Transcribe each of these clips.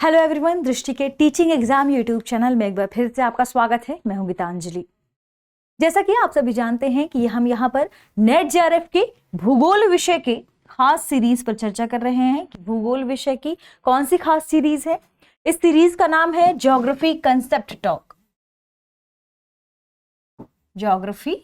Hello everyone, दृष्टि के teaching exam YouTube channel में एक बार फिर से आपका स्वागत है। मैं हूं गीतांजलि। जैसा कि आप सभी जानते हैं कि हम यहाँ पर नेट जेआरएफ के भूगोल विषय के खास सीरीज पर चर्चा कर रहे हैं कि भूगोल विषय की कौन सी खास सीरीज है। इस सीरीज का नाम है geography concept talk. Geography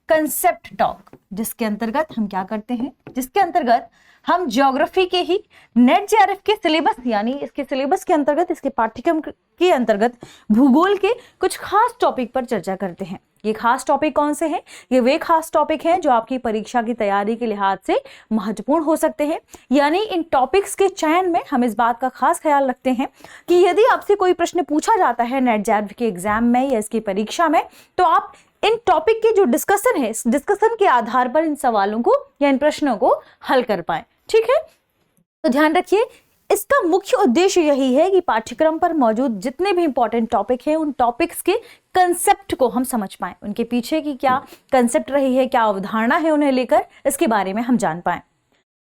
concept talk, जिसके अंतर्गत हम क्या करते हैं, जिसके अंतर्गत हम ज्योग्राफी के ही नेट जेआरएफ के सिलेबस यानी इसके सिलेबस के अंतर्गत, इसके पाठ्यक्रम के अंतर्गत भूगोल के कुछ खास टॉपिक पर चर्चा करते हैं। ये खास टॉपिक कौन से हैं? ये वे खास टॉपिक हैं जो आपकी परीक्षा की तैयारी के लिहाज से महत्वपूर्ण हो सकते हैं। यानी इन टॉपिक्स के चयन में हम इस बात का खास ख्याल रखते हैं कि यदि आपसे कोई प्रश्न पूछा जाता है नेट जेआरएफ के एग्जाम में या इसकी परीक्षा में, तो आप इन टॉपिक के जो डिस्कशन है, इस डिस्कशन के आधार पर इन सवालों को या इन प्रश्नों को हल कर पाए। ठीक है, तो ध्यान रखिए, इसका मुख्य उद्देश्य यही है कि पाठ्यक्रम पर मौजूद जितने भी इंपॉर्टेंट टॉपिक हैं, उन टॉपिक्स के कंसेप्ट को हम समझ पाएं, उनके पीछे की क्या कंसेप्ट रही है, क्या अवधारणा है उन्हें लेकर, इसके बारे में हम जान पाएं।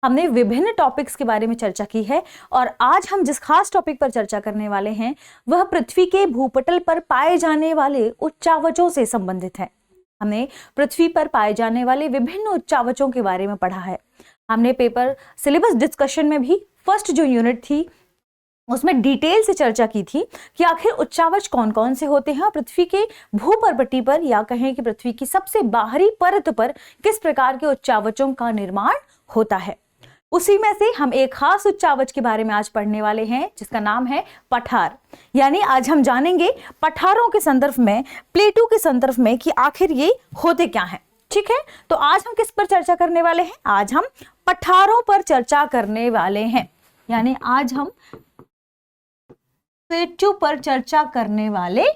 हमने विभिन्न टॉपिक्स के बारे में चर्चा की है और आज हम जिस खास टॉपिक पर चर्चा करने वाले हैं वह पृथ्वी के भूपटल पर पाए जाने वाले उच्चावचों से संबंधित है। हमने पृथ्वी पर पाए जाने वाले विभिन्न उच्चावचों के बारे में पढ़ा है। हमने पेपर सिलेबस डिस्कशन में भी फर्स्ट जो यूनिट थी उसमें डिटेल से चर्चा की थी कि आखिर उच्चावच कौन कौन से होते हैं और पृथ्वी के भूपर्वती पर या कहें कि पृथ्वी की सबसे बाहरी परत पर किस प्रकार के उच्चावचों का निर्माण होता है। उसी में से हम एक खास उच्चावच के बारे में आज पढ़ने वाले हैं जिसका नाम है पठार। यानी आज हम जानेंगे पठारों के संदर्भ में, प्लेटों के संदर्भ में कि आखिर ये होते क्या हैं। ठीक है, तो आज हम किस पर चर्चा करने वाले हैं? आज हम पठारों पर चर्चा करने वाले हैं। यानी आज हम प्लेटों पर चर्चा करने वाले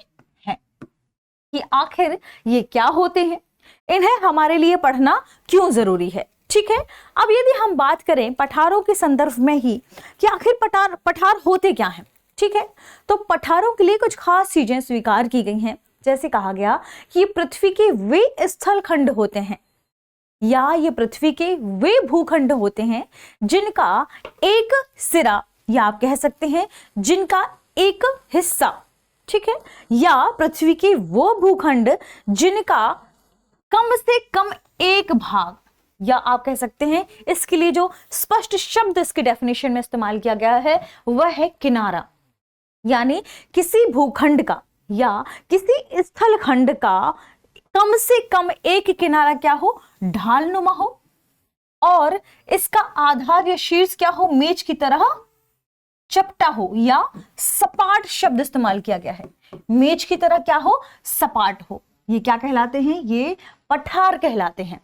हैं कि आखिर ये क्या होते हैं, इन्हें हमारे लिए पढ़ना क्यों जरूरी है। ठीक है, अब यदि हम बात करें पठारों के संदर्भ में ही कि आखिर पठार होते क्या हैं। ठीक है, तो पठारों के लिए कुछ खास चीजें स्वीकार की गई हैं। जैसे कहा गया कि ये पृथ्वी के वे स्थल खंड होते हैं या ये पृथ्वी के वे भूखंड होते हैं जिनका एक सिरा या आप कह सकते हैं जिनका एक हिस्सा, ठीक है, या पृथ्वी के वो भूखंड जिनका कम से कम एक भाग, या आप कह सकते हैं इसके लिए जो स्पष्ट शब्द इसके डेफिनेशन में इस्तेमाल किया गया है वह है किनारा। यानी किसी भूखंड का या किसी स्थल खंड का कम से कम एक किनारा क्या हो, ढालनुमा हो, और इसका आधार या शीर्ष क्या हो, मेज की तरह चपटा हो या सपाट शब्द इस्तेमाल किया गया है। मेज की तरह क्या हो, सपाट हो। ये क्या कहलाते हैं? ये पठार कहलाते हैं।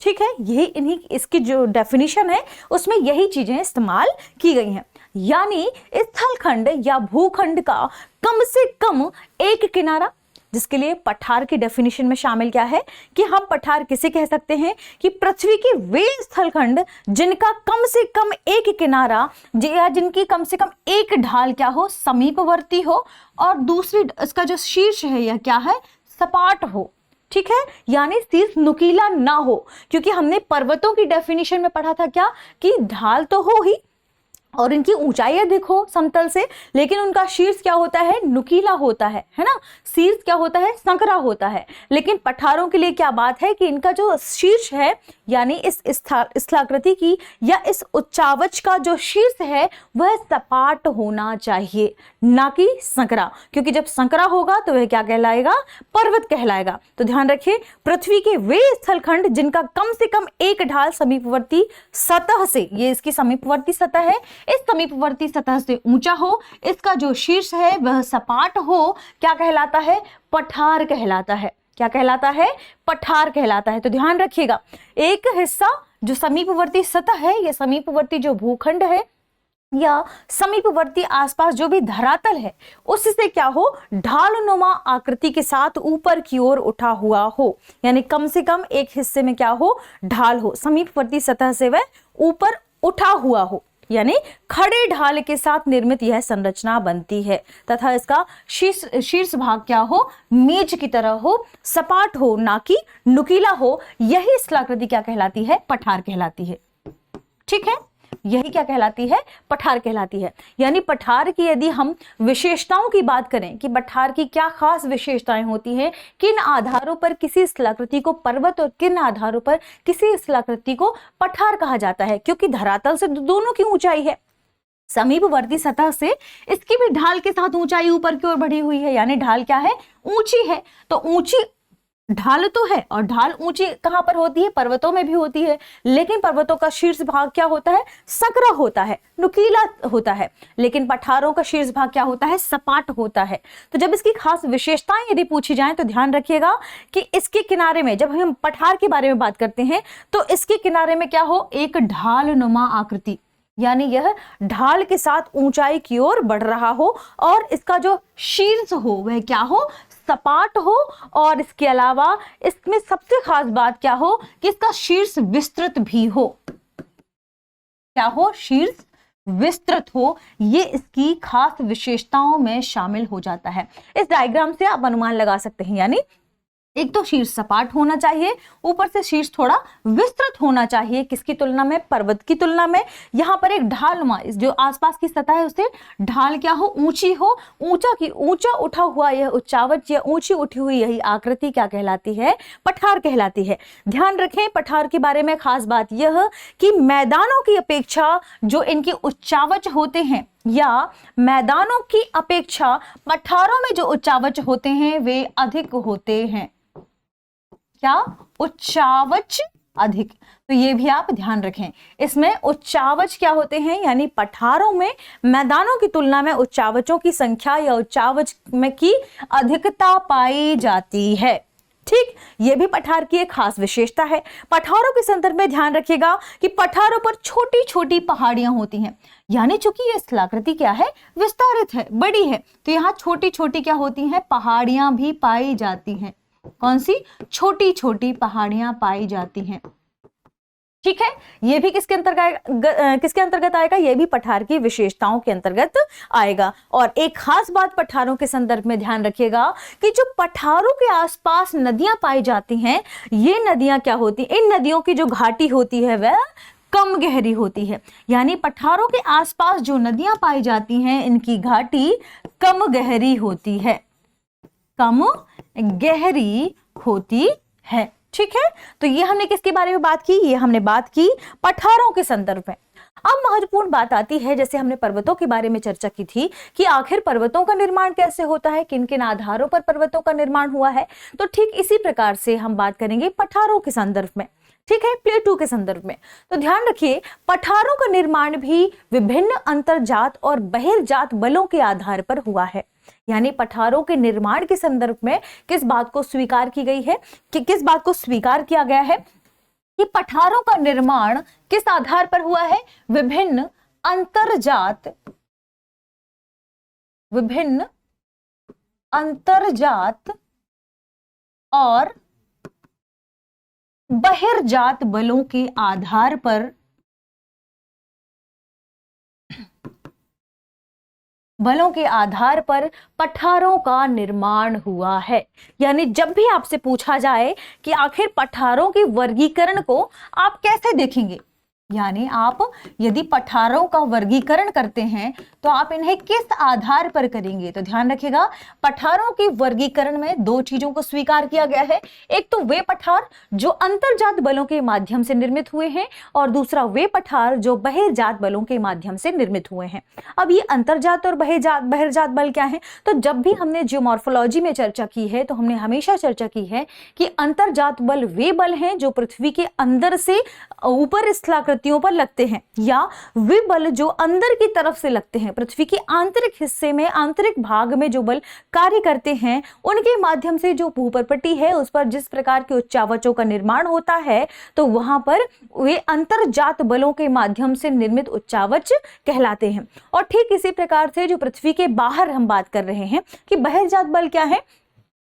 ठीक है, यही इन्हीं इसकी जो डेफिनेशन है उसमें यही चीजें इस्तेमाल की गई हैं। यानी स्थलखंड या भूखंड का कम से कम एक किनारा, जिसके लिए पठार की डेफिनेशन में शामिल क्या है कि हम पठार किसे कह सकते हैं कि पृथ्वी के वे स्थलखंड जिनका कम से कम एक किनारा या जिनकी कम से कम एक ढाल क्या हो, समीपवर्ती हो, और दूसरी इसका जो शीर्ष है यह क्या है, सपाट हो। ठीक है, यानी शीर्ष नुकीला ना हो, क्योंकि हमने पर्वतों की डेफिनेशन में पढ़ा था क्या कि ढाल तो हो ही और इनकी ऊंचाई देखो समतल से, लेकिन उनका शीर्ष क्या होता है, नुकीला होता है ना, शीर्ष क्या होता है, संकरा होता है। लेकिन पठारों के लिए क्या बात है कि इनका जो शीर्ष है यानी इस स्थलाकृति की या इस उच्चावच का जो शीर्ष है वह सपाट होना चाहिए, ना कि संकरा, क्योंकि जब संकरा होगा तो वह क्या कहलाएगा, पर्वत कहलाएगा। तो ध्यान रखिए, पृथ्वी के वे स्थलखंड जिनका कम से कम एक ढाल समीपवर्ती सतह से, ये इसकी समीपवर्ती सतह है, इस समीपवर्ती सतह से ऊंचा हो, इसका जो शीर्ष है वह सपाट हो, क्या कहलाता है, पठार कहलाता है। क्या कहलाता है, पठार कहलाता है। तो ध्यान रखिएगा, एक हिस्सा जो समीपवर्ती सतह है, यह समीपवर्ती जो भूखंड है या समीपवर्ती आसपास जो भी धरातल है उससे क्या हो, ढालनुमा आकृति के साथ ऊपर की ओर उठा हुआ हो। यानी कम से कम एक हिस्से में क्या हो, ढाल हो, समीपवर्ती सतह से वह ऊपर उठा हुआ हो, यानी खड़े ढाल के साथ निर्मित यह संरचना बनती है तथा इसका शीर्ष भाग क्या हो, मेज की तरह हो, सपाट हो, ना कि नुकीला हो। यही स्थलाकृति क्या कहलाती है, पठार कहलाती है। ठीक है, यही क्या कहलाती है, पठार कहलाती है। यानी पठार की यदि हम विशेषताओं की बात करें कि पठार की क्या खास विशेषताएं होती हैं, किन आधारों पर किसी स्थलाकृति को पर्वत और किन आधारों पर किसी स्थलाकृति को पठार कहा जाता है, क्योंकि धरातल से दोनों की ऊंचाई है, समीपवर्ती सतह से इसकी भी ढाल के साथ ऊंचाई ऊपर की ओर बढ़ी हुई है, यानी ढाल क्या है, ऊंची है। तो ऊंची ढाल तो है, और ढाल ऊंची कहां पर होती है, पर्वतों में भी होती है, लेकिन पर्वतों का शीर्ष भाग क्या होता है, सकरा होता है, नुकीला होता है, लेकिन पठारों का शीर्ष भाग क्या होता है, सपाट होता है। तो जब इसकी खास विशेषताएं यदि पूछी जाएं तो ध्यान रखिएगा कि इसके किनारे में, जब हम पठार के बारे में बात करते हैं तो इसके किनारे में क्या हो, एक ढालनुमा आकृति, यानी यह ढाल के साथ ऊंचाई की ओर बढ़ रहा हो, और इसका जो शीर्ष हो वह क्या हो, सपाट हो, और इसके अलावा इसमें सबसे खास बात क्या हो कि इसका शीर्ष विस्तृत भी हो। क्या हो, शीर्ष विस्तृत हो, ये इसकी खास विशेषताओं में शामिल हो जाता है। इस डायग्राम से आप अनुमान लगा सकते हैं, यानी एक तो शीर्ष सपाट होना चाहिए, ऊपर से शीर्ष थोड़ा विस्तृत होना चाहिए, किसकी तुलना में, पर्वत की तुलना में। यहाँ पर एक ढालनुमा, जो आसपास की सतह है उसे ढाल क्या हो, ऊंची हो, ऊंचा उठा हुआ यह उच्चावच या ऊंची उठी हुई यही आकृति क्या कहलाती है, पठार कहलाती है। ध्यान रखें पठार के बारे में खास बात यह कि मैदानों की अपेक्षा जो इनके उच्चावच होते हैं, या मैदानों की अपेक्षा पठारों में जो उच्चावच होते हैं वे अधिक होते हैं। क्या, उच्चावच अधिक, तो ये भी आप ध्यान रखें। इसमें उच्चावच क्या होते हैं, यानी पठारों में मैदानों की तुलना में उच्चावचों की संख्या या उच्चावच में की अधिकता पाई जाती है। ठीक, ये भी पठार की एक खास विशेषता है। पठारों के संदर्भ में ध्यान रखिएगा कि पठारों पर छोटी छोटी पहाड़ियां होती हैं, यानी चूंकि ये स्थलाकृति क्या है, विस्तारित है, बड़ी है, तो यहाँ छोटी छोटी क्या होती हैं, पहाड़ियां भी पाई जाती हैं। कौन सी, छोटी छोटी पहाड़ियां पाई जाती हैं। ठीक है, ये भी किसके अंतर्गत आएगा, ये भी पठार की विशेषताओं के अंतर्गत आएगा। और एक खास बात पठारों के संदर्भ में ध्यान रखिएगा कि जो पठारों के आसपास नदियां पाई जाती हैं, ये नदियां क्या होती, इन नदियों की जो घाटी होती है वह कम गहरी होती है। यानी पठारों के आसपास जो नदियां पाई जाती हैं इनकी घाटी कम गहरी होती है, कम गहरी होती है। ठीक है, तो ये हमने किसके बारे में बात की, ये हमने बात की पठारों के संदर्भ में। अब महत्वपूर्ण बात आती है, जैसे हमने पर्वतों के बारे में चर्चा की थी कि आखिर पर्वतों का निर्माण कैसे होता है, किन किन आधारों पर पर्वतों का निर्माण हुआ है, तो ठीक इसी प्रकार से हम बात करेंगे पठारों के संदर्भ में। ठीक है, प्लेटू के संदर्भ में। तो ध्यान रखिए पठारों का निर्माण भी विभिन्न अंतर्जात और बहिर्जात बलों के आधार पर हुआ है। यानी पठारों के निर्माण के संदर्भ में किस बात को स्वीकार की गई है, कि किस बात को स्वीकार किया गया है कि पठारों का निर्माण किस आधार पर हुआ है, विभिन्न अंतर्जात और बहिर्जात बलों के आधार पर पठारों का निर्माण हुआ है। यानी जब भी आपसे पूछा जाए कि आखिर पठारों के वर्गीकरण को आप कैसे देखेंगे, यानी आप यदि पठारों का वर्गीकरण करते हैं तो आप इन्हें किस आधार पर करेंगे, तो ध्यान रखिएगा पठारों के वर्गीकरण में दो चीजों को स्वीकार किया गया है। एक तो वे पठार जो अंतर्जात बलों के माध्यम से निर्मित हुए हैं, और दूसरा वे पठार जो बहिर्जात बलों के माध्यम से निर्मित हुए हैं। अब ये अंतर्जात और बहिर्जात बल क्या है, तो जब भी हमने जियोमॉर्फोलॉजी में चर्चा की है तो हमने हमेशा चर्चा की है कि अंतर्जात बल वे बल हैं जो पृथ्वी के अंदर से ऊपर स्थलाकृतियों पर लगते हैं, या वे बल जो अंदर की तरफ से लगते हैं, पृथ्वी के आंतरिक हिस्से में, आंतरिक भाग में जो बल कार्य करते हैं, उनके माध्यम से जो भूपरपट्टी है उस पर जिस प्रकार के उच्चावचों का निर्माण होता है, तो वहां पर वे अंतर्जात बलों के माध्यम से निर्मित उच्चावच कहलाते हैं। और ठीक इसी प्रकार से जो पृथ्वी के बाहर हम बात कर रहे हैं कि बहिर्जात बल क्या है,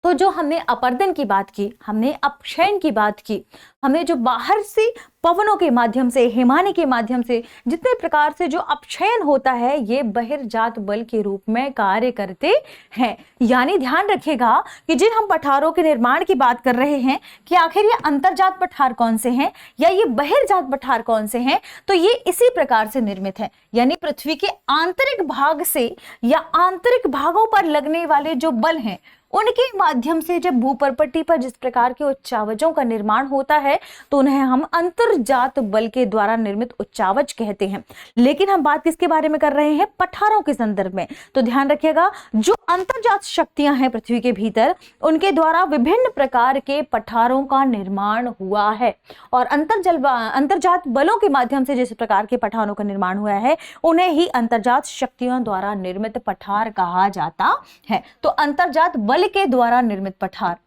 तो जो हमने अपर्दन की बात की, हमने अपक्षयन की बात की, हमने जो बाहर से पवनों के माध्यम से, हिमानी के माध्यम से जितने प्रकार से जो अपक्षयन होता है, ये बहिर्जात बल के रूप में कार्य करते हैं। यानी ध्यान रखिएगा कि जिन हम पठारों के निर्माण की बात कर रहे हैं कि आखिर ये अंतर्जात पठार कौन से हैं या ये बहिर्जात पठार कौन से हैं, तो ये इसी प्रकार से निर्मित है। यानी पृथ्वी के आंतरिक भाग से या आंतरिक भागों पर लगने वाले जो बल हैं, उनके माध्यम से जब भूपर्पट्टी पर जिस प्रकार के उच्चावचों का निर्माण होता है, तो उन्हें हम अंतर्जात बल के द्वारा निर्मित उच्चावच कहते हैं। लेकिन हम बात किसके बारे में कर रहे हैं? पठारों के संदर्भ में। तो ध्यान रखिएगा, जो अंतर्जात शक्तियां हैं पृथ्वी के भीतर, उनके द्वारा विभिन्न प्रकार के पठारों का निर्माण हुआ है। और अंतर्जात बलों के माध्यम से जिस प्रकार के पठारों का निर्माण हुआ है, उन्हें ही अंतर्जात शक्तियों द्वारा निर्मित पठार कहा जाता है। तो अंतर्जात बल के द्वारा निर्मित पठार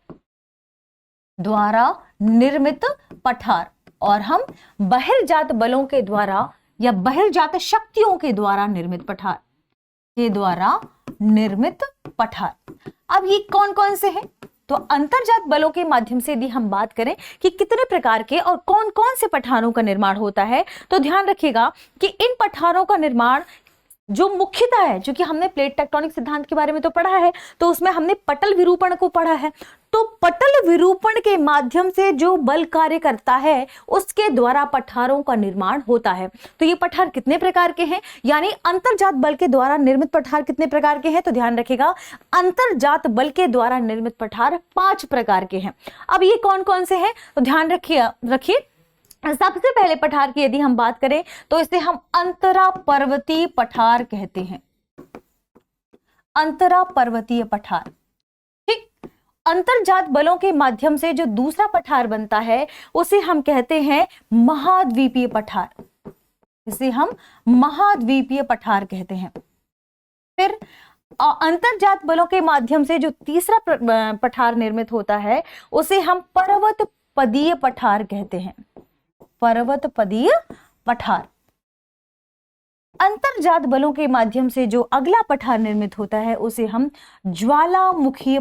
और हम बहिर्जात बलों के द्वारा या बहिर्जात शक्तियों के द्वारा निर्मित पठार। अब ये कौन कौन से हैं? तो अंतर्जात बलों के माध्यम से यदि हम बात करें कि कितने प्रकार के और कौन कौन से पठारों का निर्माण होता है, तो ध्यान रखिएगा कि इन पठारों का निर्माण जो मुख्यतः है, क्योंकि हमने प्लेट टेक्टोनिक सिद्धांत के बारे में तो पढ़ा है, तो उसमें हमने पटल विरूपण को पढ़ा है। तो पटल विरूपण के माध्यम से जो बल कार्य करता है, उसके द्वारा पठारों का निर्माण होता है। तो ये पठार कितने प्रकार के हैं, यानी अंतर्जात बल के द्वारा निर्मित पठार कितने प्रकार के हैं? तो ध्यान रखिएगा, अंतर्जात बल के द्वारा निर्मित पठार 5 प्रकार के हैं। अब ये कौन कौन से हैं? तो ध्यान रखिए सबसे पहले पठार की यदि हम बात करें तो इसे हम अंतरा पर्वतीय पठार कहते हैं। अंतरा पर्वतीय पठार, ठीक। अंतर्जात बलों के माध्यम से जो दूसरा पठार बनता है, उसे हम कहते हैं महाद्वीपीय पठार। इसे हम महाद्वीपीय पठार कहते हैं। फिर अंतर्जात बलों के माध्यम से जो तीसरा पठार निर्मित होता है, उसे हम पर्वतपदीय पठार कहते हैं। पर्वतपदीय पठार। अंतर्जात बलों के माध्यम से जो अगला पठार निर्मित होता है, उसे हम ज्वालामुखी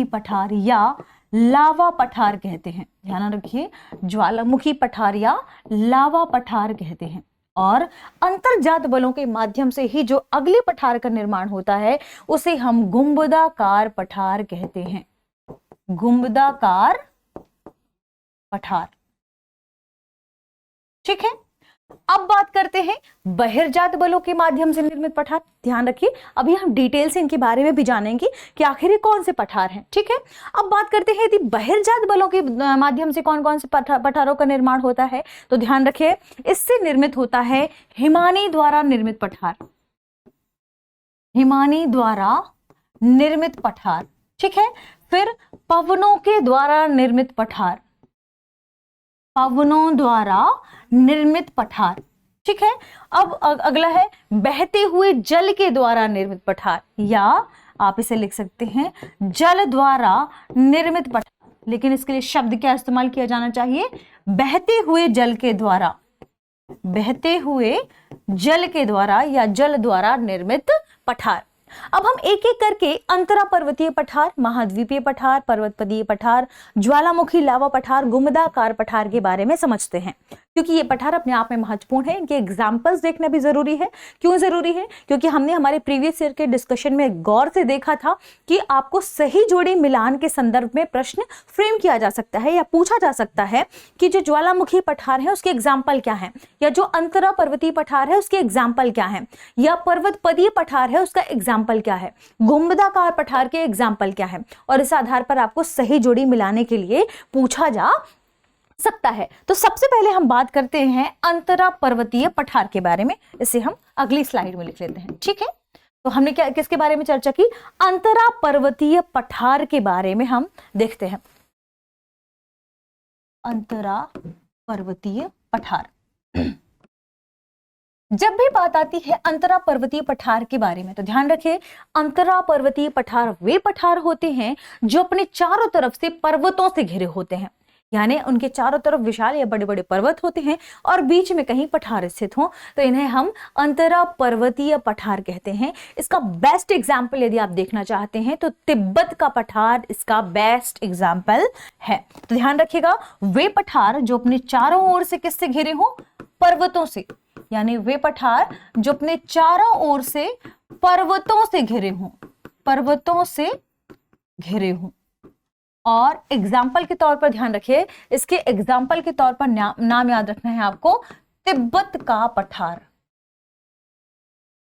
पठार या लावा पठार कहते हैं। ध्यान रखिए, ज्वालामुखी पठार या लावा पठार कहते हैं। और अंतर्जात बलों के माध्यम से ही जो अगले पठार का निर्माण होता है, उसे हम गुंबदाकार पठार कहते हैं। गुंबदाकार पठार, ठीक है। अब बात करते हैं बहिर्जात बलों के माध्यम से निर्मित पठार। ध्यान रखिए, अभी हम डिटेल से इनके बारे में भी जानेंगे कि आखिर ये कौन से पठार हैं, ठीक है। अब बात करते हैं यदि बहिर्जात बलों के माध्यम से कौन कौन से पठारों का निर्माण होता है, तो ध्यान रखिए, इससे निर्मित होता है हिमानी द्वारा निर्मित पठार। हिमानी द्वारा निर्मित पठार, ठीक है। फिर पवनों के द्वारा निर्मित पठार। पवनों द्वारा निर्मित पठार, ठीक है। अब अगला है बहते हुए जल के द्वारा निर्मित पठार, या आप इसे लिख सकते हैं जल द्वारा निर्मित पठार, लेकिन इसके लिए शब्द क्या इस्तेमाल किया जाना चाहिए? बहते हुए जल के द्वारा। बहते हुए जल के द्वारा या जल द्वारा निर्मित पठार। अब हम एक एक करके अंतरा पर्वतीय पठार, महाद्वीपीय पठार, पर्वतपदीय पठार, ज्वालामुखी लावा पठार, गुंबदाकार पठार के बारे में समझते हैं, क्योंकि ये पठार अपने आप में महत्वपूर्ण है। इनके एग्जाम्पल्स देखना भी जरूरी है। क्यों जरूरी है? क्योंकि हमने हमारे प्रीवियस ईयर के डिस्कशन में गौर से देखा था कि आपको सही जोड़ी मिलान के संदर्भ में प्रश्न फ्रेम किया जा सकता है या पूछा जा सकता है कि जो ज्वालामुखी पठार है उसके एग्जाम्पल क्या है, या जो अंतरा पर्वतीय पठार है उसके एग्जाम्पल क्या है, या पर्वतपदीय पठार है उसका एग्जाम्पल क्या है, गुंबदाकार पठार के एग्जाम्पल क्या है, और इस आधार पर आपको सही जोड़ी मिलाने के लिए पूछा जा सकता है। तो सबसे पहले हम बात करते हैं अंतरा पर्वतीय पठार के बारे में। इसे हम अगली स्लाइड में लिख लेते हैं, ठीक है। तो हमने क्या किसके बारे में चर्चा की? अंतरा पर्वतीय पठार के बारे में हम देखते हैं। अंतरा पर्वतीय पठार। जब भी बात आती है अंतरा पर्वतीय पठार के बारे में, तो ध्यान रखिए, अंतरा पर्वतीय पठार वे पठार होते हैं जो अपने चारों तरफ से पर्वतों से घिरे होते हैं। यानी उनके चारों तरफ विशाल या बड़े बड़े पर्वत होते हैं और बीच में कहीं पठार स्थित हो, तो इन्हें हम अंतरा पर्वतीय पठार कहते हैं। इसका बेस्ट एग्जाम्पल यदि आप देखना चाहते हैं तो तिब्बत का पठार इसका बेस्ट एग्जाम्पल है। तो ध्यान रखिएगा, वे पठार जो अपने चारों ओर से किससे घिरे हो, पर्वतों से, यानी वे पठार जो अपने चारों ओर से पर्वतों से घिरे हों, पर्वतों से घिरे हों। और एग्जाम्पल के तौर पर ध्यान रखिए, इसके एग्जाम्पल के तौर पर नाम याद रखना है आपको, तिब्बत का पठार।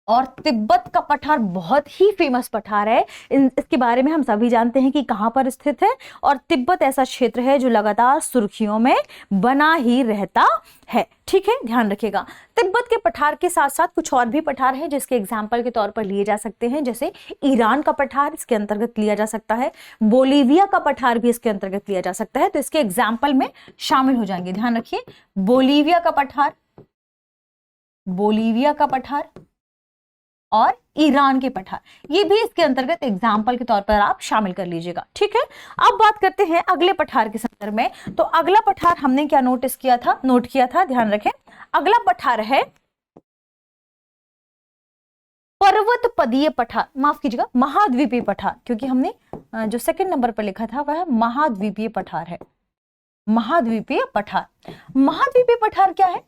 और तिब्बत का पठार बहुत ही फेमस पठार है। इसके बारे में हम सभी जानते हैं कि कहां पर स्थित है, और तिब्बत ऐसा क्षेत्र है जो लगातार सुर्खियों में बना ही रहता है। ठीक है, ध्यान रखिएगा। तिब्बत के पठार के साथ साथ कुछ और भी पठार हैं जिसके एग्जाम्पल के तौर पर लिए जा सकते हैं, जैसे ईरान का पठार इसके अंतर्गत लिया जा सकता है, बोलीविया का पठार भी इसके अंतर्गत लिया जा सकता है, तो इसके एग्जाम्पल में शामिल हो जाएंगे। ध्यान रखिए, बोलीविया का पठार, बोलीविया का पठार और ईरान के पठार, ये भी इसके अंतर्गत एग्जाम्पल के तौर पर आप शामिल कर लीजिएगा। ठीक है, अब बात करते हैं अगले पठार के संदर्भ में। तो अगला पठार हमने क्या नोट किया था, ध्यान रखें, अगला पठार है पर्वत पदीय पठार, माफ कीजिएगा महाद्वीपीय पठार, क्योंकि हमने जो सेकंड नंबर पर लिखा था वह महाद्वीपीय पठार है। महाद्वीपीय पठार, महाद्वीपीय पठार क्या है,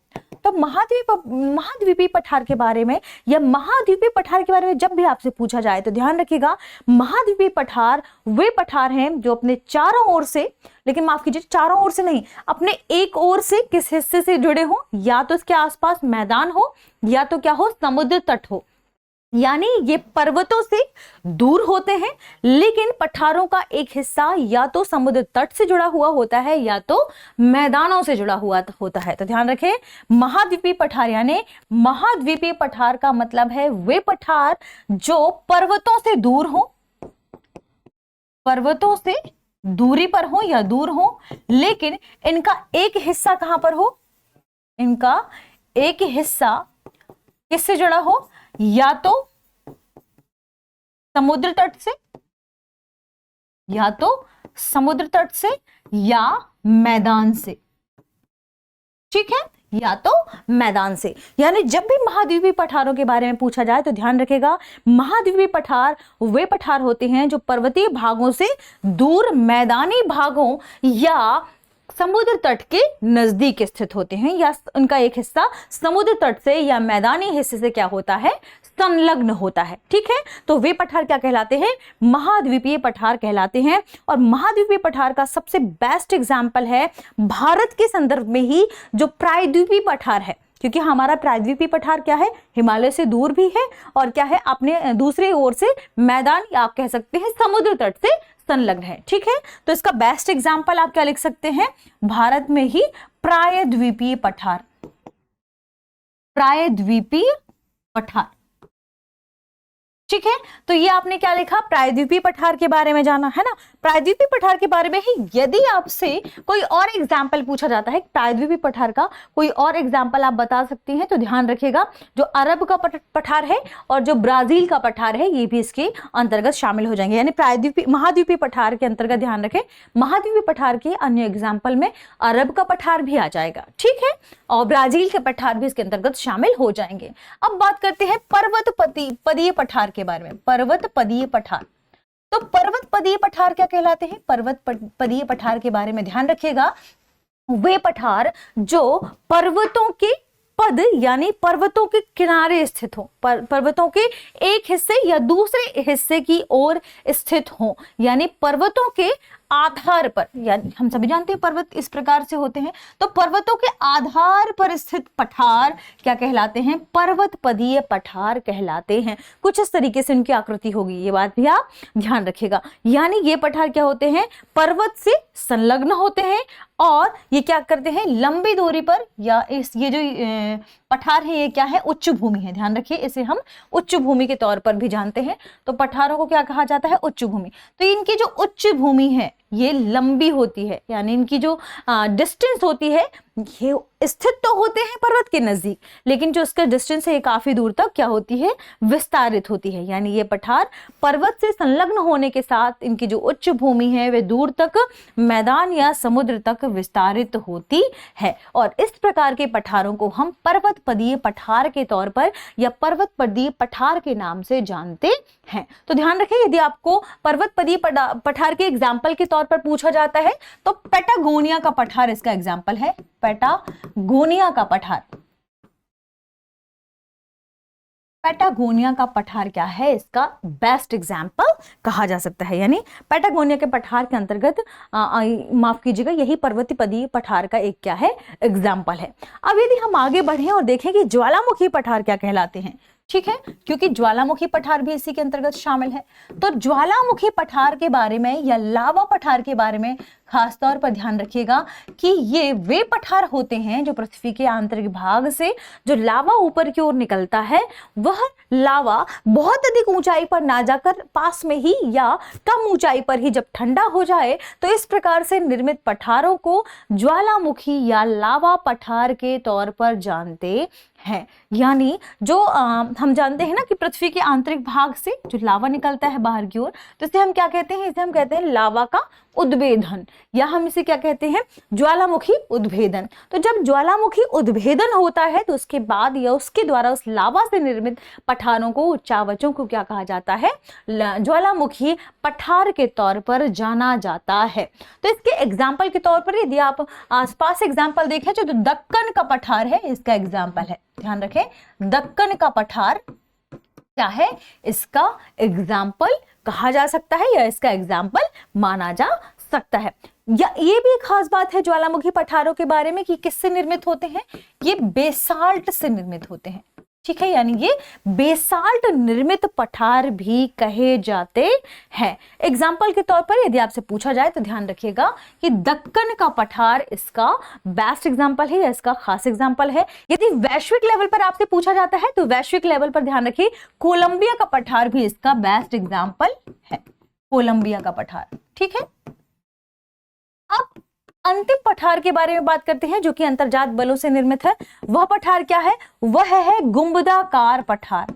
तो महाद्वीपीय पठार के बारे में या महाद्वीपीय पठार के बारे में जब भी आपसे पूछा जाए तो ध्यान रखिएगा, महाद्वीपीय पठार वे पठार हैं जो अपने चारों ओर से, लेकिन माफ कीजिए चारों ओर से नहीं, अपने एक ओर से किस हिस्से से जुड़े हो, या तो इसके आसपास मैदान हो या तो क्या हो, समुद्र तट हो। यानी ये पर्वतों से दूर होते हैं, लेकिन पठारों का एक हिस्सा या तो समुद्र तट से जुड़ा हुआ होता है या तो मैदानों से जुड़ा हुआ होता है। तो ध्यान रखें, महाद्वीपीय पठार यानी महाद्वीपीय पठार का मतलब है वे पठार जो पर्वतों से दूर हो, पर्वतों से दूरी पर हो या दूर हो, लेकिन इनका एक हिस्सा कहां पर हो, इनका एक हिस्सा किससे जुड़ा हो, या तो समुद्र तट से, या तो समुद्र तट से या मैदान से। ठीक है, या तो मैदान से। यानी जब भी महाद्वीपीय पठारों के बारे में पूछा जाए तो ध्यान रखेगा, महाद्वीपीय पठार वे पठार होते हैं जो पर्वतीय भागों से दूर मैदानी भागों या समुद्र तट के नजदीक स्थित होते हैं, या उनका एक हिस्सा समुद्र तट से या मैदानी हिस्से से क्या होता है, संलग्न होता है। ठीक है, तो वे पठार क्या कहलाते हैं, महाद्वीपीय पठार कहलाते हैं। और महाद्वीपीय पठार का सबसे बेस्ट एग्जाम्पल है भारत के संदर्भ में ही जो प्रायद्वीपीय पठार है, क्योंकि हमारा प्रायद्वीपीय पठार क्या है, हिमालय से दूर भी है और क्या है, अपने दूसरी ओर से मैदान या आप कह सकते हैं समुद्र तट से संलग्न है। ठीक है, तो इसका बेस्ट एग्जाम्पल आप क्या लिख सकते हैं, भारत में ही प्रायद्वीपीय पठार, प्रायद्वीपीय पठार। ठीक है, तो ये आपने क्या लिखा, प्रायद्वीपीय पठार के बारे में जाना है ना। प्रायद्वीपीय पठार के बारे में ही यदि आपसे कोई और एग्जाम्पल पूछा जाता है प्रायद्वीपीय पठार का, कोई और एग्जाम्पल आप बता सकती हैं, तो ध्यान रखिएगा जो अरब का पठार है और जो ब्राजील का पठार है ये भी इसके अंतर्गत शामिल हो जाएंगे। यानी प्रायद्वीपीय महाद्वीपीय पठार के अंतर्गत ध्यान रखें, महाद्वीपीय पठार के अन्य एग्जाम्पल में अरब का पठार भी आ जाएगा। ठीक है, और ब्राजील के पठार भी इसके अंतर्गत शामिल हो जाएंगे। अब बात करते हैं पर्वत पदीय पठार के बारे में, पर्वत पदीय पठार। तो पर्वत पदीय पठार क्या कहलाते हैं, पर्वत पदीय पठार के बारे में ध्यान रखिएगा, वे पठार जो पर्वतों के पद यानी पर्वतों के किनारे स्थित हो, पर्वतों के एक हिस्से या दूसरे हिस्से की ओर स्थित हो, यानी पर्वतों के आधार पर, यानी हम सभी जानते हैं पर्वत इस प्रकार से होते हैं, तो पर्वतों के आधार पर स्थित पठार क्या कहलाते हैं, पर्वत पदीय पठार कहलाते हैं। कुछ इस तरीके से उनकी आकृति होगी, ये बात भी आप ध्यान रखिएगा। यानी ये पठार क्या होते हैं, पर्वत से संलग्न होते हैं और ये क्या करते हैं, लंबी दूरी पर, या ये जो पठार है ये क्या है, उच्च भूमि है। ध्यान रखिए, इसे हम उच्च भूमि के तौर पर भी जानते हैं। तो पठारों को क्या कहा जाता है, उच्च भूमि। तो इनकी जो उच्च भूमि है ये लंबी होती है, यानी इनकी जो डिस्टेंस होती है, ये स्थित तो होते हैं पर्वत के नजदीक, लेकिन जो इसका डिस्टेंस है ये काफी दूर तक क्या होती है, विस्तारित होती है। यानी ये पठार पर्वत से संलग्न होने के साथ इनकी जो उच्च भूमि है वे दूर तक मैदान या समुद्र तक विस्तारित होती है। और इस प्रकार के पठारों को हम पर्वतपदीय पठार के तौर पर या पर्वतपदीय पठार के नाम से जानते हैं। तो ध्यान रखें, यदि आपको पर्वतपदीय पठार के एग्जाम्पल के तौर पर पूछा जाता है तो पैटागोनिया का पठार इसका एग्जाम्पल है। पैटागोनिया का पठार, पैटागोनिया का पठार क्या है, इसका बेस्ट एग्जाम्पल कहा जा सकता है। यानी पैटागोनिया के पठार के अंतर्गत माफ कीजिएगा, यही पर्वतपदीय पठार का एक क्या है, एग्जाम्पल है। अब यदि हम आगे बढ़ें और देखें कि ज्वालामुखी पठार क्या कहलाते हैं, ठीक है, क्योंकि ज्वालामुखी पठार भी इसी के अंतर्गत शामिल है। तो ज्वालामुखी पठार के बारे में या लावा पठार के बारे में खास तौर पर ध्यान रखिएगा कि ये वे पठार होते हैं जो पृथ्वी के आंतरिक भाग से जो लावा ऊपर की ओर निकलता है, वह लावा बहुत अधिक ऊंचाई पर ना जाकर पास में ही या कम ऊंचाई पर ही जब ठंडा हो जाए तो इस प्रकार से निर्मित पठारों को ज्वालामुखी या लावा पठार के तौर पर जानते हैं। यानी जो हम जानते हैं ना कि पृथ्वी के आंतरिक भाग से जो लावा निकलता है बाहर की ओर, तो इसे हम क्या कहते हैं, इसे हम कहते हैं लावा का उद्भेदन, या हम इसे क्या कहते हैं, ज्वालामुखी उद्भेदन। तो जब ज्वालामुखी उद्भेदन होता है तो उसके बाद या उसके द्वारा उस लावा से निर्मित पठारों को, उच्चावचों को क्या कहा जाता है, ज्वालामुखी पठार के तौर पर जाना जाता है। तो इसके एग्जाम्पल के तौर पर यदि आप आसपास एग्जाम्पल देखें जो दक्कन का पठार है, इसका एग्जाम्पल है, ध्यान रखें, दक्कन का पठार क्या है, इसका एग्जाम्पल कहा जा सकता है या इसका एग्जाम्पल माना जा सकता है। या ये भी खास बात है ज्वालामुखी पठारों के बारे में कि किससे निर्मित होते हैं, ये बेसाल्ट से निर्मित होते हैं, ठीक है, यानी ये बेसाल्ट निर्मित पठार भी कहे जाते हैं। एग्जाम्पल के तौर पर यदि आपसे पूछा जाए तो ध्यान रखिएगा कि दक्कन का पठार इसका बेस्ट एग्जाम्पल है या इसका खास एग्जाम्पल है। यदि वैश्विक लेवल पर आपसे पूछा जाता है तो वैश्विक लेवल पर ध्यान रखिए कोलंबिया का पठार भी इसका बेस्ट एग्जाम्पल है, कोलंबिया का पठार, ठीक है। अब अंतिम पठार के बारे में बात करते हैं जो कि अंतर्जात बलों से निर्मित है। वह पठार क्या है, वह है गुंबदाकार पठार,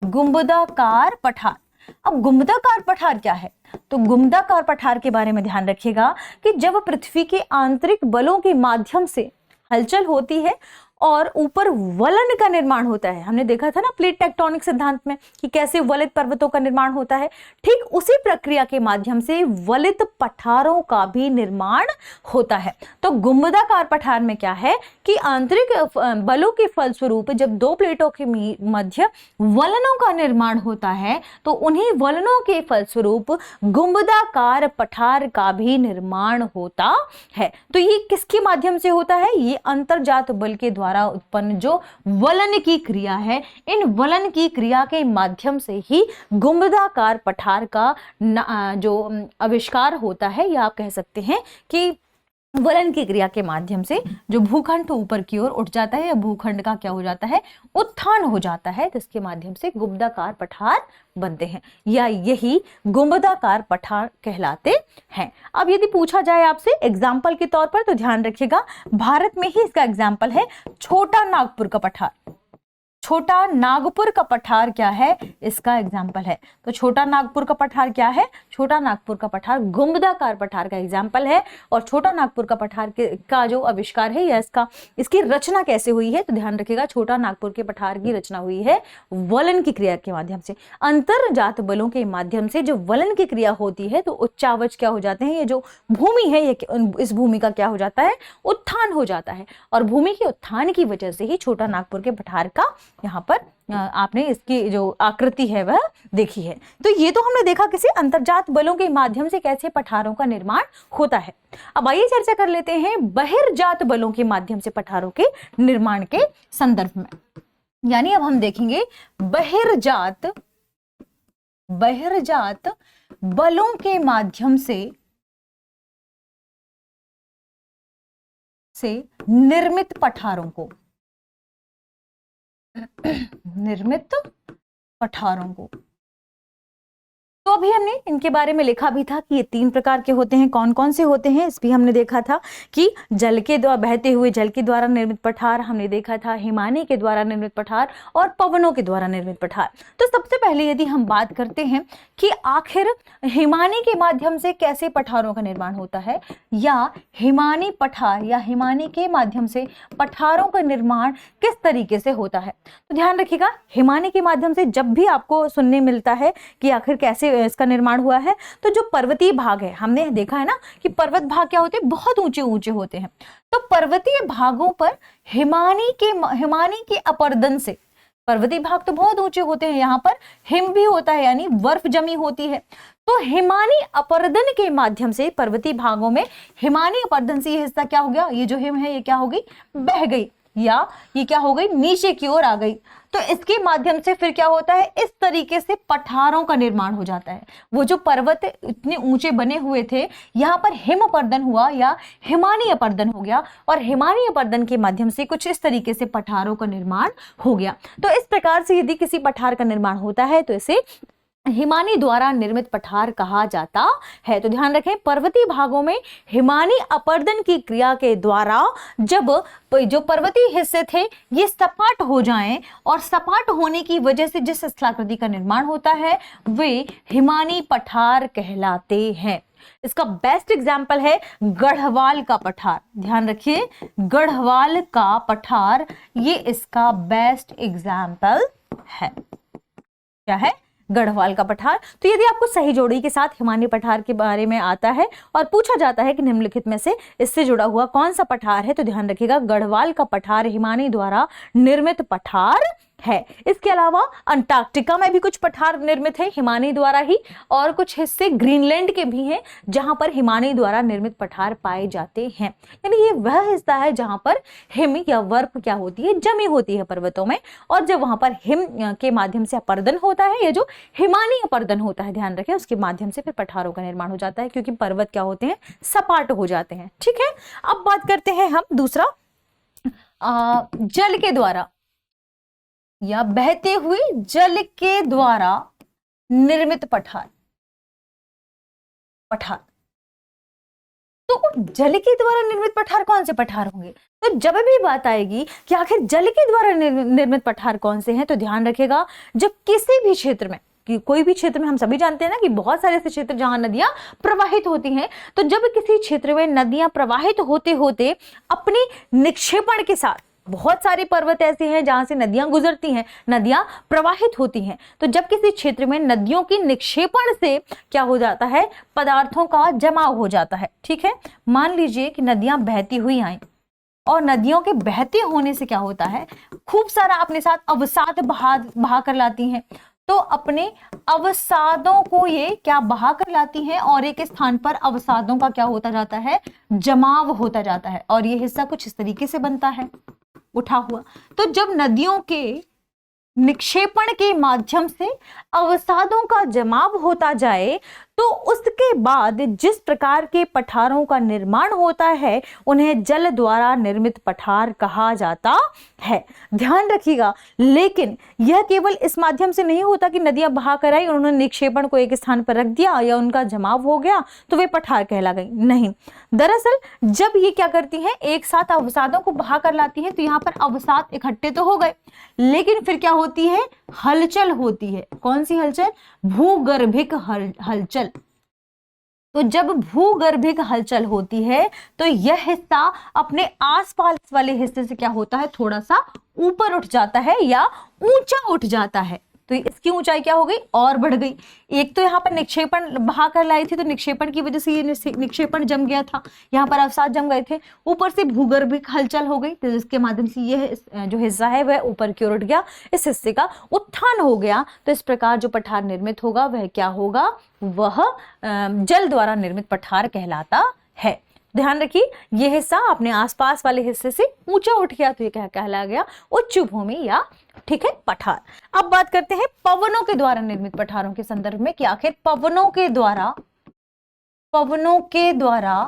गुंबदाकार पठार। अब गुंबदाकार पठार क्या है, तो गुंबदाकार पठार के बारे में ध्यान रखिएगा कि जब पृथ्वी के आंतरिक बलों के माध्यम से हलचल होती है और ऊपर वलन का निर्माण होता है, हमने देखा था ना प्लेट टेक्टोनिक सिद्धांत में कि कैसे वलित पर्वतों का निर्माण होता है, ठीक उसी प्रक्रिया के माध्यम से वलित पठारों का भी निर्माण होता है। तो गुंबदाकार पठार में क्या है कि आंतरिक बलों के फलस्वरूप जब दो प्लेटों के मध्य वलनों का निर्माण होता है तो उन्हीं वलनों के फलस्वरूप गुंबदाकार पठार का भी निर्माण होता है। तो ये किसके माध्यम से होता है, ये अंतर्जात बल के द्वारा उत्पन्न जो वलन की क्रिया है, इन वलन की क्रिया के माध्यम से ही गुंबदाकार पठार का जो आविष्कार होता है, या आप कह सकते हैं कि वलन की क्रिया के माध्यम से जो भूखंड ऊपर की ओर उठ जाता है या भूखंड का क्या हो जाता है, उत्थान हो जाता है, जिसके माध्यम से गुंबदाकार पठार बनते हैं, या यही गुंबदाकार पठार कहलाते हैं। अब यदि पूछा जाए आपसे एग्जाम्पल के तौर पर तो ध्यान रखिएगा भारत में ही इसका एग्जाम्पल है छोटा नागपुर का पठार। छोटा नागपुर का पठार क्या है, इसका एग्जाम्पल है। तो छोटा नागपुर का पठार क्या है, छोटा नागपुर का पठार गुंबदाकार पठार का एग्जाम्पल है। और छोटा नागपुर का पठार का जो आविष्कार है या इसकी रचना कैसे हुई है, तो ध्यान रखिएगा छोटा नागपुर के पठार की रचना हुई है वलन की क्रिया के माध्यम से। अंतर्जात बलों के माध्यम से जो वलन की क्रिया होती है तो उच्चावच क्या हो जाते हैं, ये जो भूमि है ये इस भूमि का क्या हो जाता है, उत्थान हो जाता है। और भूमि के उत्थान की वजह से ही छोटा नागपुर के पठार का यहाँ पर आपने इसकी जो आकृति है वह देखी है। तो ये तो हमने देखा किसी अंतर्जात बलों के माध्यम से कैसे पठारों का निर्माण होता है। अब आइए चर्चा कर लेते हैं बहिर्जात बलों के माध्यम से पठारों के निर्माण के संदर्भ में। यानी अब हम देखेंगे बहिर्जात बलों के माध्यम से निर्मित पठारों को, निर्मित पठारों को। तो अभी हमने इनके बारे में लिखा भी था कि ये 3 प्रकार के होते हैं। कौन कौन से होते हैं इस भी हमने देखा था कि जल के द्वारा, बहते हुए जल के द्वारा निर्मित पठार हमने देखा था, हिमानी के द्वारा निर्मित पठार और पवनों के द्वारा निर्मित पठार। तो सबसे पहले यदि हम बात करते हैं कि आखिर हिमानी के माध्यम से कैसे पठारों का निर्माण होता है, या हिमानी पठार या हिमानी के माध्यम से पठारों का निर्माण किस तरीके से होता है, तो ध्यान रखिएगा हिमानी के माध्यम से जब भी आपको सुनने मिलता है कि आखिर कैसे इसका निर्माण हुआ है, तो जो पर्वतीय भाग है, हमने देखा है ना कि पर्वत भाग क्या होते हैं, बहुत ऊंचे ऊंचे होते हैं। तो पर्वतीय भागों पर हिमानी के अपर्दन से, पर्वतीय भाग तो बहुत ऊंचे होते हैं, यहाँ पर हिम भी होता है यानी बर्फ जमी होती है। तो हिमानी अपर्दन के माध्यम से पर्वतीय भागों में हिमानी अपर्दन से ये हिस्सा क्या हो गया, ये जो हिम है ये क्या हो गई, बह गई, या ये क्या हो गई, नीचे की ओर आ गई। तो इसके माध्यम से फिर क्या होता है, इस तरीके से पठारों का निर्माण हो जाता है। वो जो पर्वत इतने ऊंचे बने हुए थे, यहाँ पर हिम अपर्दन हुआ या हिमानी अपर्दन हो गया, और हिमानी अपर्दन के माध्यम से कुछ इस तरीके से पठारों का निर्माण हो गया। तो इस प्रकार से यदि किसी पठार का निर्माण होता है तो इसे हिमानी द्वारा निर्मित पठार कहा जाता है। तो ध्यान रखें, पर्वतीय भागों में हिमानी अपर्दन की क्रिया के द्वारा जब जो पर्वतीय हिस्से थे ये सपाट हो जाएं, और सपाट होने की वजह से जिस स्थलाकृति का निर्माण होता है वे हिमानी पठार कहलाते हैं। इसका बेस्ट एग्जाम्पल है गढ़वाल का पठार। ध्यान रखिए, गढ़वाल का पठार ये इसका बेस्ट एग्जाम्पल है। क्या है, गढ़वाल का पठार। तो यदि आपको सही जोड़ी के साथ हिमानी पठार के बारे में आता है और पूछा जाता है कि निम्नलिखित में से इससे जुड़ा हुआ कौन सा पठार है, तो ध्यान रखिएगा गढ़वाल का पठार हिमानी द्वारा निर्मित पठार है। इसके अलावा अंटार्कटिका में भी कुछ पठार निर्मित है हिमानी द्वारा ही, और कुछ हिस्से ग्रीनलैंड के भी हैं जहां पर हिमानी द्वारा निर्मित पठार पाए जाते हैं। यानी ये वह हिस्सा है जहां पर हिम या बर्फ क्या होती है, जमी होती है पर्वतों में, और जब वहां पर हिम के माध्यम से अपर्दन होता है, या जो हिमानी अपर्दन होता है, ध्यान रखें, उसके माध्यम से फिर पठारों का निर्माण हो जाता है, क्योंकि पर्वत क्या होते हैं, सपाट हो जाते हैं। ठीक है, अब बात करते हैं हम दूसरा, जल के द्वारा या बहते हुए जल के द्वारा निर्मित पठार। तो जल के द्वारा निर्मित पठार कौन से पठार होंगे, तो जब भी बात आएगी कि आखिर जल के द्वारा निर्मित पठार कौन से हैं, तो ध्यान रखेगा जब किसी भी क्षेत्र में, कि कोई भी क्षेत्र में, हम सभी जानते हैं ना कि बहुत सारे ऐसे क्षेत्र जहां नदियां प्रवाहित होती हैं, तो जब किसी क्षेत्र में नदियां प्रवाहित होते होते अपने निक्षेपण के साथ, बहुत सारे पर्वत ऐसे हैं जहां से नदियां गुजरती हैं, नदियां प्रवाहित होती हैं, तो जब किसी क्षेत्र में नदियों की निक्षेपण से क्या हो जाता है, पदार्थों का जमाव हो जाता है। ठीक है, मान लीजिए कि नदियां बहती हुई आई, और नदियों के बहते होने से क्या होता है, खूब सारा अपने साथ अवसाद बहा कर लाती हैं। तो अपने अवसादों को ये क्या बहा कर लाती हैं, और एक स्थान पर अवसादों का क्या होता जाता है, जमाव होता जाता है, और ये हिस्सा कुछ इस तरीके से बनता है, उठा हुआ। तो जब नदियों के निक्षेपण के माध्यम से अवसादों का जमाव होता जाए, तो उसके बाद जिस प्रकार के पठारों का निर्माण होता है उन्हें जल द्वारा निर्मित पठार कहा जाता है। ध्यान रखिएगा, लेकिन यह केवल इस माध्यम से नहीं होता कि नदियां बहा कर आई, उन्होंने निक्षेपण को एक स्थान पर रख दिया या उनका जमाव हो गया तो वे पठार कहला गई, नहीं। दरअसल जब ये क्या करती हैं, एक साथ अवसादों को बहा कर लाती हैं, तो यहाँ पर अवसाद इकट्ठे तो हो गए, लेकिन फिर क्या होती है, हलचल होती है। कौन सी हलचल, भूगर्भिक हलचल। तो जब भूगर्भिक हलचल होती है तो यह हिस्सा अपने आसपास वाले हिस्से से क्या होता है, थोड़ा सा ऊपर उठ जाता है या ऊंचा उठ जाता है। तो इसकी ऊंचाई क्या हो गई, और बढ़ गई। एक तो यहाँ पर निक्षेपण बहा कर लाई थी, तो निक्षेपण की वजह से ये निक्षेपण जम गया था, यहाँ पर अवसाद जम गए थे, ऊपर से भूगर्भिक हलचल हो गई, तो जिसके माध्यम से ये जो हिस्सा है वह ऊपर की ओर उठ गया, इस हिस्से का उत्थान हो गया। तो इस प्रकार जो पठार निर्मित होगा वह क्या होगा, वह जल द्वारा निर्मित पठार कहलाता है। ध्यान रखिए, ये हिस्सा अपने आसपास वाले हिस्से से ऊंचा उठ गया, तो ये क्या कहला गया, उच्च भूमि या ठीक है पठार। अब बात करते हैं पवनों के द्वारा निर्मित पठारों के संदर्भ में कि आखिर पवनों के द्वारा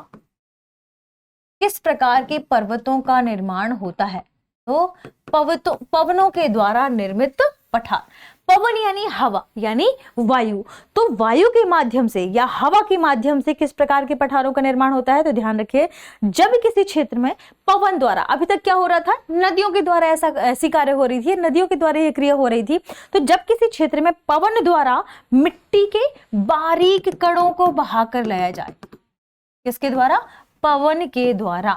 किस प्रकार के पर्वतों का निर्माण होता है। तो पवनों के द्वारा निर्मित पठार। पवन यानी हवा यानी वायु, तो वायु के माध्यम से या हवा के माध्यम से किस प्रकार के पठारों का निर्माण होता है? तो ध्यान रखिए, जब किसी क्षेत्र में पवन द्वारा, अभी तक क्या हो रहा था, नदियों के द्वारा ऐसी कार्य हो रही थी, नदियों के द्वारा ये क्रिया हो रही थी, तो जब किसी क्षेत्र में पवन द्वारा मिट्टी के बारीक कणों को बहाकर लाया जाए, किसके द्वारा? पवन के द्वारा,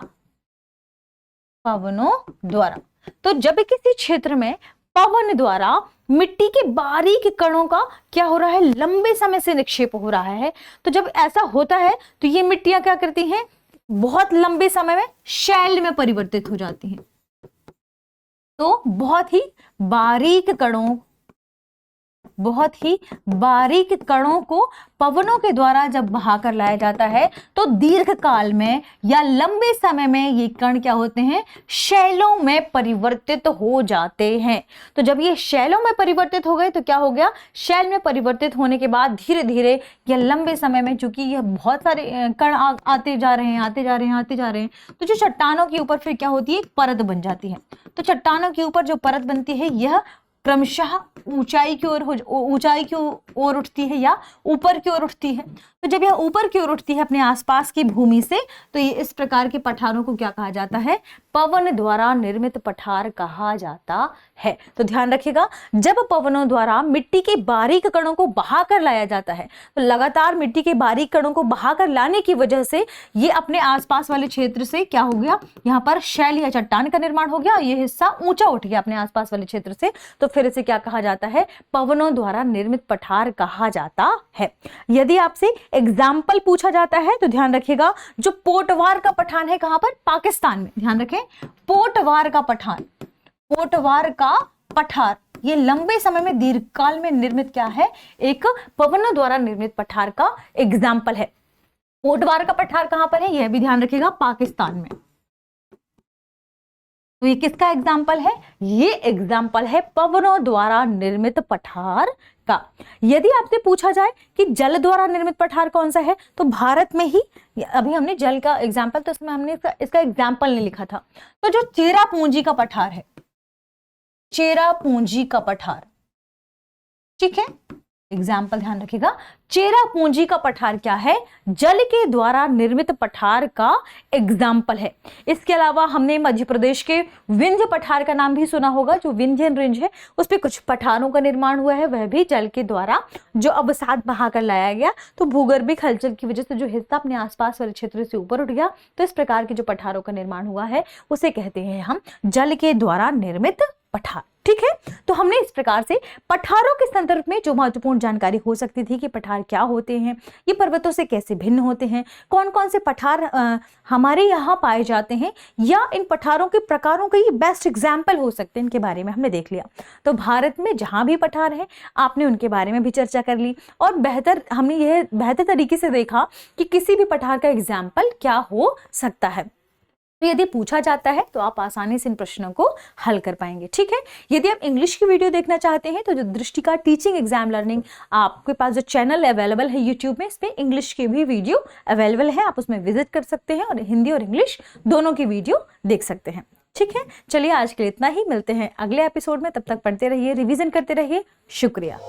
पवनों द्वारा। तो जब किसी क्षेत्र में पवन द्वारा मिट्टी के बारीक कणों का क्या हो रहा है? लंबे समय से निक्षेप हो रहा है, तो जब ऐसा होता है तो ये मिट्टियां क्या करती हैं? बहुत लंबे समय में शैल में परिवर्तित हो जाती हैं। तो बहुत ही बारीक कणों को पवनों के द्वारा जब बहाकर लाया जाता है तो दीर्घ काल में या लंबे समय में ये कण क्या होते हैं? शैलों में परिवर्तित हो जाते हैं। तो जब ये शैलों में परिवर्तित हो गए तो क्या हो गया? शैल में परिवर्तित होने के बाद धीरे धीरे या लंबे समय में, चूंकि यह बहुत सारे कण आते जा रहे हैं, तो जो चट्टानों के ऊपर फिर क्या होती है? एक परत बन जाती है। तो चट्टानों के ऊपर जो परत बनती है यह क्रमशः ऊंचाई की ओर उठती है या ऊपर की ओर उठती है। तो जब यह ऊपर की ओर उठती है अपने आसपास की भूमि से, तो ये इस प्रकार के पठारों को क्या कहा जाता है? पवन द्वारा निर्मित पठार कहा जाता है। तो ध्यान रखिएगा, जब पवनों द्वारा मिट्टी के बारीक कणों को बहाकर लाया जाता है, तो लगातार मिट्टी के बारीक कणों को बहाकर लाने की वजह से ये अपने आसपास वाले क्षेत्र से क्या हो गया? यहाँ पर शैल या चट्टान का निर्माण हो गया, ये हिस्सा ऊंचा उठ गया अपने आसपास वाले क्षेत्र से, तो फिर इसे क्या कहा जाता है? पवनों द्वारा निर्मित पठार कहा जाता है। यदि आपसे एग्जाम्पल पूछा जाता है तो ध्यान रखिएगा, जो पोटवार का पठान है, कहां पर? पाकिस्तान में। ध्यान रखें, पोटवार का पठार ये लंबे समय में दीर्घकाल में निर्मित क्या है? एक पवनों द्वारा निर्मित पठार का एग्जाम्पल है। पोटवार का पठार कहां पर है? यह भी ध्यान रखिएगा, पाकिस्तान में। तो ये किसका एग्जाम्पल है? ये एग्जाम्पल है पवनों द्वारा निर्मित पठार का। यदि आपसे पूछा जाए कि जल द्वारा निर्मित पठार कौन सा है, तो भारत में ही, अभी हमने जल का एग्जाम्पल, तो इसमें हमने इसका एग्जाम्पल नहीं लिखा था, तो जो चेरापूंजी का पठार है, चेरापूंजी का पठार, ठीक है, एग्जाम्पल ध्यान रखिएगा, चेरापूंजी का पठार क्या है? जल के द्वारा निर्मित पठार का एग्जाम्पल है। इसके अलावा हमने मध्य प्रदेश के विंध्य पठार का नाम भी सुना होगा, जो विंध्यन रेंज है उस पर कुछ पठारों का निर्माण हुआ है, वह भी जल के द्वारा जो अवसाद बहाकर लाया गया, तो भूगर्भिक हलचल की वजह से जो हिस्सा अपने आसपास वाले क्षेत्र से ऊपर उठ गया, तो इस प्रकार के जो पठारों का निर्माण हुआ है उसे कहते हैं हम जल के द्वारा निर्मित पठार। ठीक है, तो हमने इस प्रकार से पठारों के संदर्भ में जो महत्वपूर्ण जानकारी हो सकती थी कि पठार क्या होते हैं, ये पर्वतों से कैसे भिन्न होते हैं, कौन कौन से पठार हमारे यहाँ पाए जाते हैं, या इन पठारों के प्रकारों के ये बेस्ट एग्जाम्पल हो सकते हैं, इनके बारे में हमने देख लिया। तो भारत में जहाँ भी पठार है आपने उनके बारे में भी चर्चा कर ली, और हमने यह बेहतर तरीके से देखा कि किसी भी पठार का एग्जाम्पल क्या हो सकता है। तो यदि पूछा जाता है तो आप आसानी से इन प्रश्नों को हल कर पाएंगे। ठीक है, यदि आप इंग्लिश की वीडियो देखना चाहते हैं तो जो दृष्टिका टीचिंग एग्जाम लर्निंग, आपके पास जो चैनल अवेलेबल है यूट्यूब में, इस पे इंग्लिश की भी वीडियो अवेलेबल है, आप उसमें विजिट कर सकते हैं और हिंदी और इंग्लिश दोनों की वीडियो देख सकते हैं। ठीक है, चलिए आज के लिए इतना ही, मिलते हैं अगले एपिसोड में, तब तक पढ़ते रहिए, रिविजन करते रहिए। शुक्रिया।